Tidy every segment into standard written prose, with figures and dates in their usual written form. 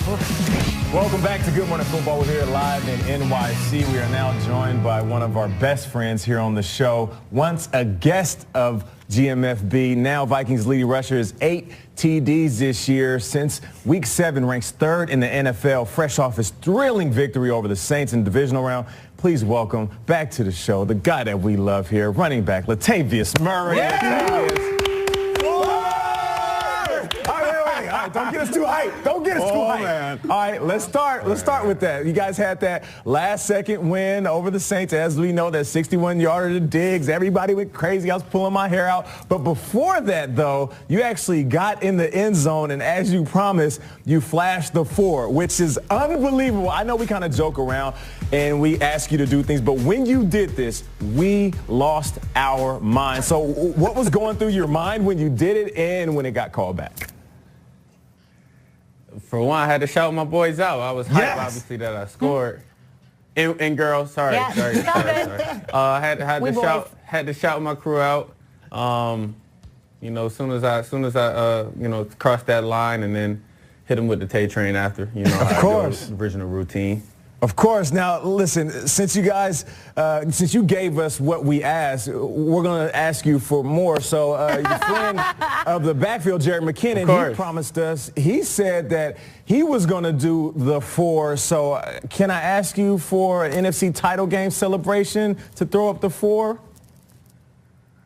Welcome back to Good Morning Football. We're here live in NYC. We are now joined by one of our best friends here on the show. Once a guest of GMFB, now Vikings leading rusher is 8 TDs this year. Since week 7, ranks 3rd in the NFL, fresh off his thrilling victory over the Saints in the divisional round. Please welcome back to the show the guy that we love here, running back Latavius Murray. Yeah. Latavius. Don't get us too hyped. Don't get us too hyped. Man. All right, let's start with that. You guys had that last-second win over the Saints. As we know, that 61-yarder to Diggs. Everybody went crazy. I was pulling my hair out. But before that, though, you actually got in the end zone, and as you promised, you flashed the 4, which is unbelievable. I know we kind of joke around and we ask you to do things, but when you did this, we lost our mind. So what was going through your mind when you did it and when it got called back? For one, I had to shout my boys out. I was hyped, obviously, that I scored. And girls, sorry. I had to shout my crew out. You know, as soon as I crossed that line, and then hit them with the Tay train after. You know, of course, the original routine. Of course. Now, listen, since you gave us what we asked, we're going to ask you for more. So your friend of the backfield, Jared McKinnon, he promised us, he said that he was going to do the 4. So can I ask you for an NFC title game celebration to throw up the 4?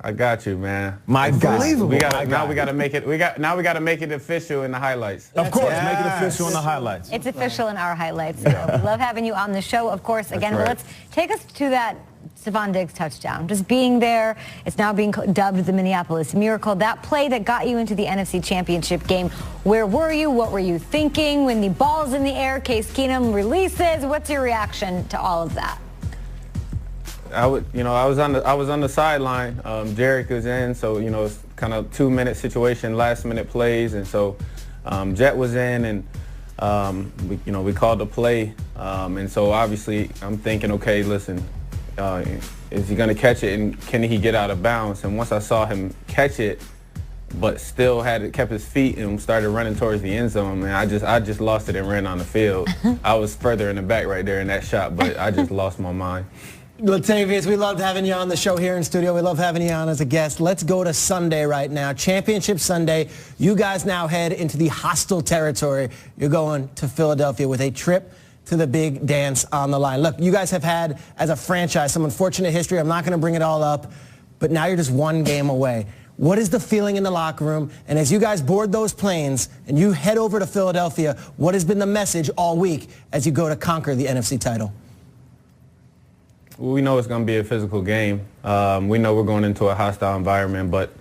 I got you, man. My God. We got to make it official in the highlights. Of course, make it official in the highlights. It's official in our highlights. So we love having you on the show, of course. Again, but let's take us to that Stephon Diggs touchdown. Just being there, it's now being dubbed the Minneapolis Miracle. That play that got you into the NFC Championship game. Where were you? What were you thinking when the ball's in the air? Case Keenum releases. What's your reaction to all of that? I was on the sideline. Jarek was in, so it's kind of 2-minute situation, last-minute plays, and so Jet was in, and we called the play, and so obviously I'm thinking, okay, listen, is he going to catch it, and can he get out of bounds? And once I saw him catch it, but still kept his feet and started running towards the end zone, man, I just lost it and ran on the field. I was further in the back right there in that shot, but I just lost my mind. Latavius, we loved having you on the show here in studio. We love having you on as a guest. Let's go to Sunday right now. Championship Sunday. You guys now head into the hostile territory. You're going to Philadelphia with a trip to the big dance on the line. Look, you guys have had, as a franchise, some unfortunate history. I'm not going to bring it all up, but now you're just one game away. What is the feeling in the locker room? And as you guys board those planes and you head over to Philadelphia, what has been the message all week as you go to conquer the NFC title? We know it's going to be a physical game. We know we're going into a hostile environment, but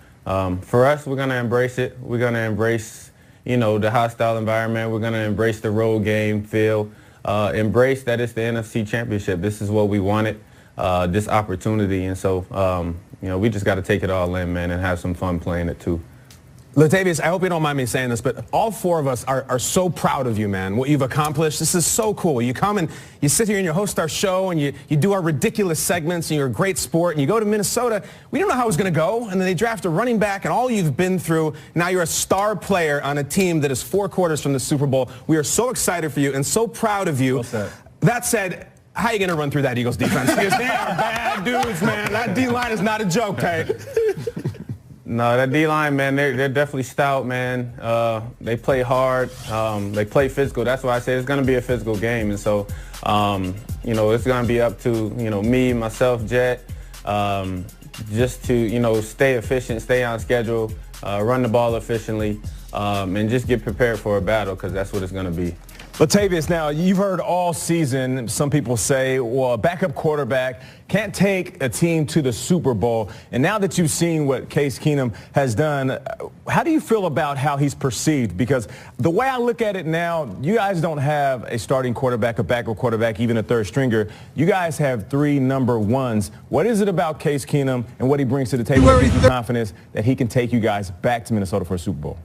for us, we're going to embrace it. We're going to embrace, the hostile environment. We're going to embrace the road game feel. Embrace that it's the NFC Championship. This is what we wanted, this opportunity, and so we just got to take it all in, man, and have some fun playing it too. Latavius, I hope you don't mind me saying this, but all 4 of us are so proud of you, man, what you've accomplished. This is so cool. You come and you sit here and you host our show and you do our ridiculous segments and you're a great sport and you go to Minnesota. We don't know how it was going to go, and then they draft a running back and all you've been through. Now you're a star player on a team that is 4 quarters from the Super Bowl. We are so excited for you and so proud of you. That said, how are you going to run through that Eagles defense? Because they are bad dudes, man. That D-line is not a joke, hey? No, that D-line, man, they're definitely stout, man. They play hard. They play physical. That's why I say it's going to be a physical game. And so, it's going to be up to, me, myself, Jet, just to, stay efficient, stay on schedule, run the ball efficiently, and just get prepared for a battle, because that's what it's going to be. Latavius, now you've heard all season some people say, well, a backup quarterback can't take a team to the Super Bowl. And now that you've seen what Case Keenum has done, how do you feel about how he's perceived? Because the way I look at it now, you guys don't have a starting quarterback, a backup quarterback, even a third stringer. You guys have 3 number 1s. What is it about Case Keenum and what he brings to the table that gives you confidence that he can take you guys back to Minnesota for a Super Bowl?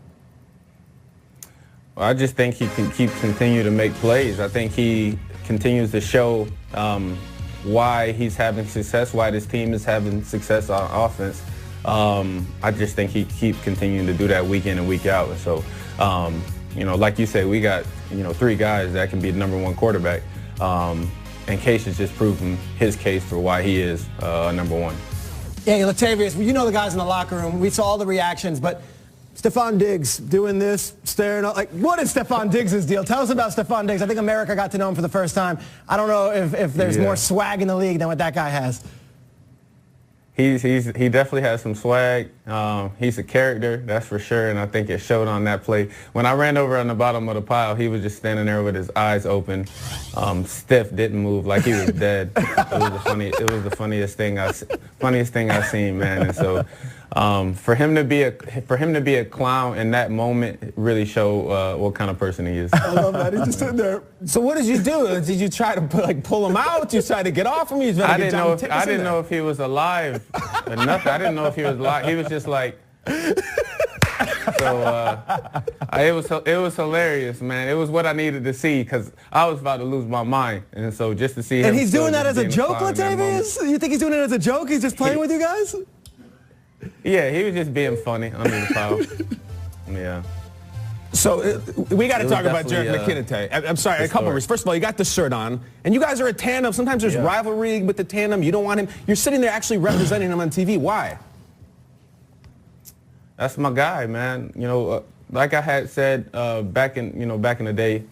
Well, I just think he can continue to make plays. I think he continues to show why he's having success, why this team is having success on offense. I just think he keeps continuing to do that week in and week out. And so, like you say, we got three guys that can be the #1 quarterback. And Case has just proven his case for why he is #1. Yeah, Latavius, you know the guys in the locker room. We saw all the reactions, but Stefon Diggs doing this, staring up. Like, what is Stefon Diggs' deal? Tell us about Stefon Diggs. I think America got to know him for the first time. I don't know if there's more swag in the league than what that guy has. He definitely has some swag. He's a character, that's for sure, and I think it showed on that play. When I ran over on the bottom of the pile, he was just standing there with his eyes open, stiff, didn't move, like he was dead. It was the funniest thing I've seen, man. And so for him to be a clown in that moment really showed what kind of person he is. I love that. He's just sitting there. So what did you do? Did you try to pull him out? Did you try to get off him? I didn't know if he was alive or nothing. I didn't know if he was alive. He was just like. So it was hilarious, man. It was what I needed to see because I was about to lose my mind, and so just to see him. And he's doing that as a joke, Latavius? You think he's doing it as a joke? He's just playing with you guys? Yeah, he was just being funny under the foul. Yeah. So we got to talk about Jerick McKinnon. I'm sorry, a couple of reasons. First of all, you got the shirt on, and you guys are a tandem. Sometimes there's rivalry with the tandem. You don't want him. You're sitting there actually representing him on TV. Why? That's my guy, man. Like I had said back in the day,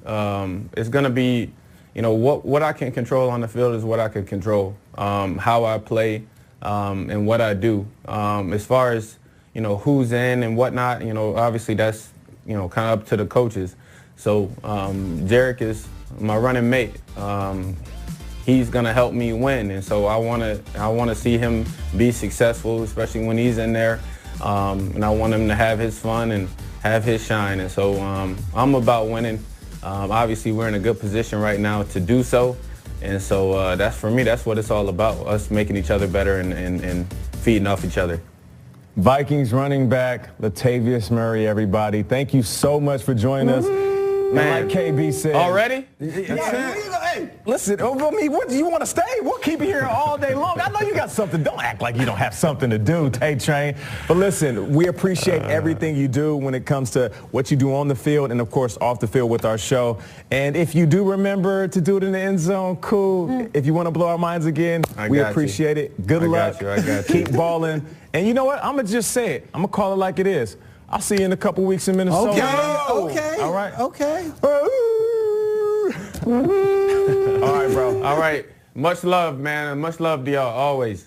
it's gonna be, what I can control on the field is what I can control. How I play and what I do. As far as who's in and whatnot, obviously that's kind of up to the coaches. So Jerick is my running mate. He's gonna help me win, and so I wanna see him be successful, especially when he's in there. And I want him to have his fun and have his shine. And so I'm about winning. Obviously, we're in a good position right now to do so. And so that's for me, that's what it's all about, us making each other better and feeding off each other. Vikings running back Latavius Murray, everybody. Thank you so much for joining us. Man, like KB said. Already? Hey, listen, what do you want to stay? We'll keep you here all day long. I know you got something. Don't act like you don't have something to do, Tay-Train. But listen, we appreciate everything you do when it comes to what you do on the field and, of course, off the field with our show. And if you do remember to do it in the end zone, cool. If you want to blow our minds again, we appreciate it. Good luck. I got you. Keep balling. And you know what? I'm going to just say it. I'm going to call it like it is. I'll see you in a couple weeks in Minnesota. Okay. All right. Okay. All right, bro. All right. Much love, man. Much love to y'all always.